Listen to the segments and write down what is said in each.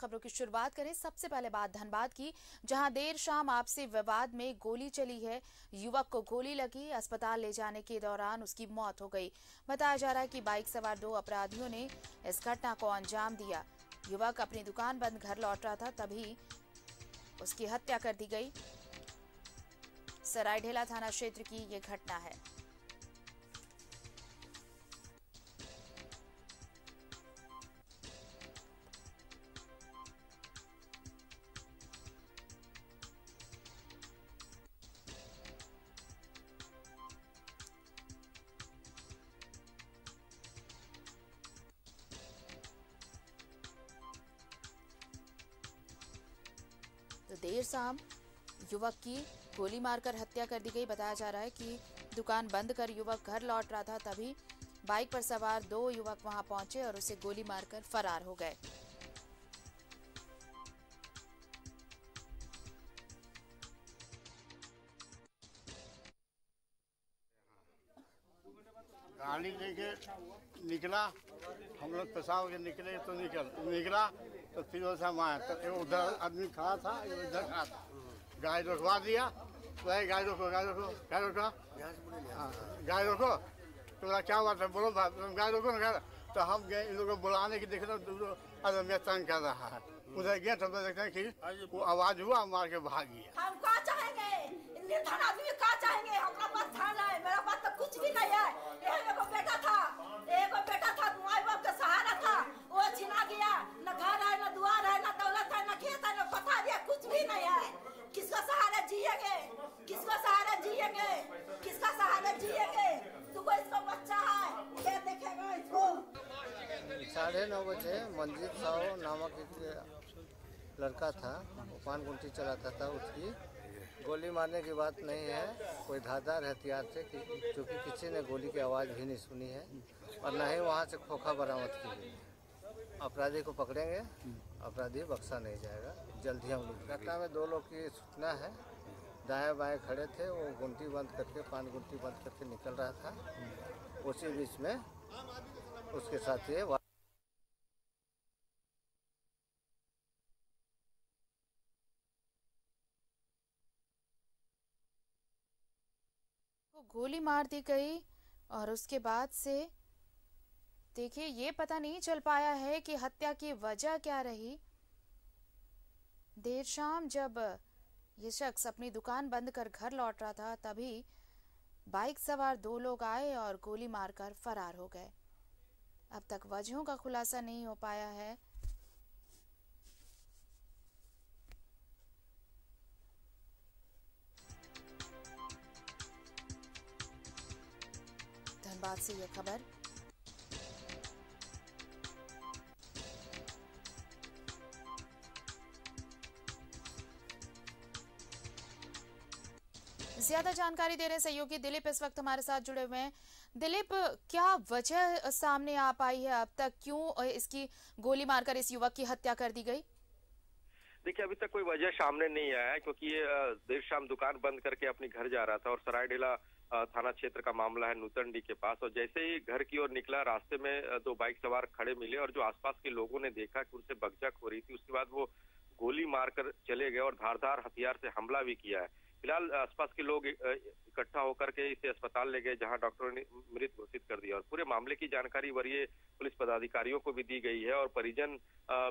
खबरों की शुरुआत करें। सबसे पहले बात धनबाद की, जहां देर शाम आपसी विवाद में गोली चली है। युवक को गोली लगी, अस्पताल ले जाने के दौरान उसकी मौत हो गई। बताया जा रहा है कि बाइक सवार 2 अपराधियों ने इस घटना को अंजाम दिया। युवक अपनी दुकान बंद घर लौट रहा था, तभी उसकी हत्या कर दी गई। सरायढेला थाना क्षेत्र की ये घटना है। तो देर शाम युवक की गोली मारकर हत्या कर दी गई। बताया जा रहा है कि दुकान बंद कर युवक घर लौट रहा था, तभी बाइक पर सवार 2 युवक वहां पहुंचे और उसे गोली मारकर फरार हो गए। गाड़ी लेके निकला, हम लोग पेशाब के निकले तो निकला तो फिर वैसा आया तो उधर आदमी खड़ा था, इधर खड़ा था। गाड़ी रोकवा दिया, तो गाड़ी रोको गाड़ी रोको गाड़ी रोको, गाड़ी रोको। तो बोला क्या बात है, बोलो गाड़ी रोको ना। तो हम गए इन लोगों को बुलाने की, देख रहे अरे मैं तंग कर रहा है। उधर गए तो देखते हैं कि वो आवाज हुआ, मार के भाग गया। हम क्या चाहेंगे, निर्धन आदमी क्या चाहेंगे? हमारा पास धन है, मेरा पास तो कुछ भी नहीं है। एक बेटा था, माई बाप का सहारा था, वो छिना गया। न घर है, न द्वार है, न दौलत है, न खेत है, न पता दिया, कुछ भी नहीं है। किसका सहारा जिएंगे, किसका सहारा जिएंगे, किसका सहारा जिएंगे? तुमको इसका बच्चा है, क्या देखेगा इसको? 9:30 बजे मंजीत साहू नामक एक लड़का था, वो पान गुंटी चलाता था। उसकी गोली मारने की बात नहीं है, कोई धारदार हथियार से, क्योंकि किसी ने गोली की आवाज़ भी नहीं सुनी है और न ही वहाँ से खोखा बरामद की गई है। अपराधी को पकड़ेंगे, अपराधी बख्शा नहीं जाएगा, जल्द ही हम लोग। घटना में 2 लोग की सूचना है, दाएं बाएं खड़े थे, वो गुंटी बंद करके, पान गुंटी बंद करके निकल रहा था। उसी बीच में उसके साथ ये गोली मार दी गई और उसके बाद से देखिए ये पता नहीं चल पाया है कि हत्या की वजह क्या रही। देर शाम जब ये शख्स अपनी दुकान बंद कर घर लौट रहा था, तभी बाइक सवार 2 लोग आए और गोली मारकर फरार हो गए। अब तक वजहों का खुलासा नहीं हो पाया है। धनबाद से यह खबर। ज्यादा जानकारी दे रहे सहयोगी दिलीप इस वक्त हमारे साथ जुड़े हुए हैं। दिलीप, क्या वजह सामने आ पाई है अब तक, क्यों इसकी गोली मारकर इस युवक की हत्या कर दी गई? देखिए, अभी तक कोई वजह सामने नहीं आया है, क्योंकि ये देर शाम दुकान बंद करके अपने घर जा रहा था और सरायढेला थाना क्षेत्र का मामला है, नूतनडी के पास। और जैसे ही घर की ओर निकला, रास्ते में 2 बाइक सवार खड़े मिले और जो आसपास के लोगों ने देखा कि उनसे बकझक हो रही थी, उसके बाद वो गोली मारकर चले गए और धारदार हथियार से हमला भी किया है। फिलहाल आसपास के लोग इकट्ठा होकर के इसे अस्पताल ले गए, जहां डॉक्टरों ने मृत घोषित कर दिया। और पूरे मामले की जानकारी वरीय पुलिस पदाधिकारियों को भी दी गई है और परिजन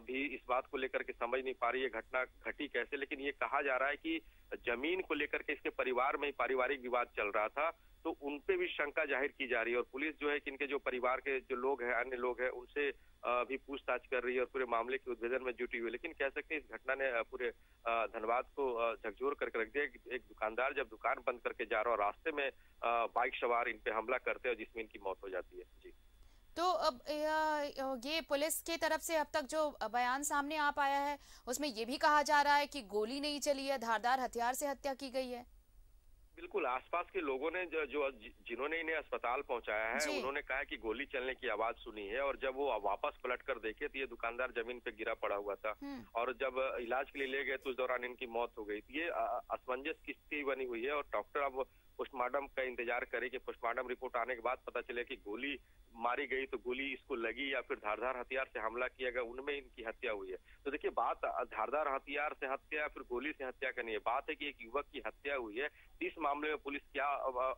भी इस बात को लेकर के समझ नहीं पा रही है घटना घटी कैसे। लेकिन ये कहा जा रहा है कि जमीन को लेकर के इसके परिवार में पारिवारिक विवाद चल रहा था, तो उनपे भी शंका जाहिर की जा रही है। और पुलिस जो है कि इनके जो परिवार के जो लोग हैं, अन्य लोग हैं, उनसे भी पूछताछ कर रही है और पूरे मामले के उद्भेदन में जुटी हुई है। लेकिन कह सकते हैं इस घटना ने पूरे धनबाद को झकझोर करके रख दिया। एक दुकानदार जब दुकान बंद करके जा रहा और रास्ते में बाइक सवार इन पे हमला करते हैं, जिसमें इनकी मौत हो जाती है। जी, तो अब ये पुलिस की तरफ से अब तक जो बयान सामने आ पाया है, उसमें ये भी कहा जा रहा है कि गोली नहीं चली है, धारदार हथियार से हत्या की गई है। बिल्कुल, आसपास के लोगों ने जिन्होंने इन्हें अस्पताल पहुंचाया है, उन्होंने कहा कि गोली चलने की आवाज सुनी है और जब वो वापस पलट कर देखे तो ये दुकानदार जमीन पे गिरा पड़ा हुआ था और जब इलाज के लिए ले गए तो उस दौरान इनकी मौत हो गई थी। ये असमंजस की स्थिति बनी हुई है और डॉक्टर अब पोस्टमार्टम का इंतजार करें कि पोस्टमार्टम रिपोर्ट आने के बाद पता चले कि गोली मारी गई तो गोली इसको लगी या फिर धारदार हथियार से हमला किया गया, उनमें इनकी हत्या हुई है। तो देखिए, बात धारदार हथियार से हत्या या फिर गोली से हत्या का नहीं है, बात है कि एक युवक की हत्या हुई है। इस मामले में पुलिस क्या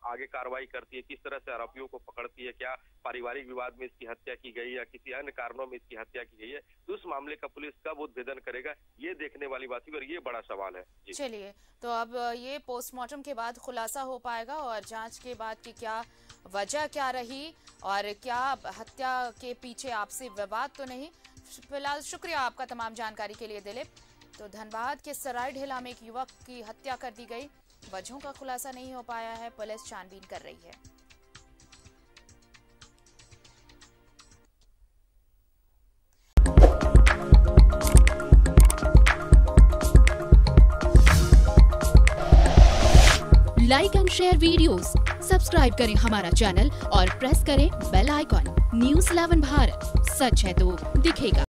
आगे कार्रवाई करती है, किस तरह से आरोपियों को पकड़ती है, क्या पारिवारिक विवाद में इसकी हत्या की गई या किसी अन्य कारणों में इसकी हत्या की गई है, तो उस मामले का पुलिस कब उद्भेदन करेगा, ये देखने वाली बात है और ये बड़ा सवाल है। चलिए, तो अब ये पोस्टमार्टम के बाद खुलासा हो पाएगा और जांच के बाद की क्या वजह क्या रही और क्या हत्या के पीछे आपसी विवाद तो नहीं। फिलहाल शुक्रिया आपका तमाम जानकारी के लिए दिलीप। तो धनबाद के सरायढेला में एक युवक की हत्या कर दी गई, वजहों का खुलासा नहीं हो पाया है, पुलिस छानबीन कर रही है। Like and share videos, subscribe करें हमारा चैनल और प्रेस करें बेल आइकॉन। न्यूज़ 11 भारत, सच है तो दिखेगा।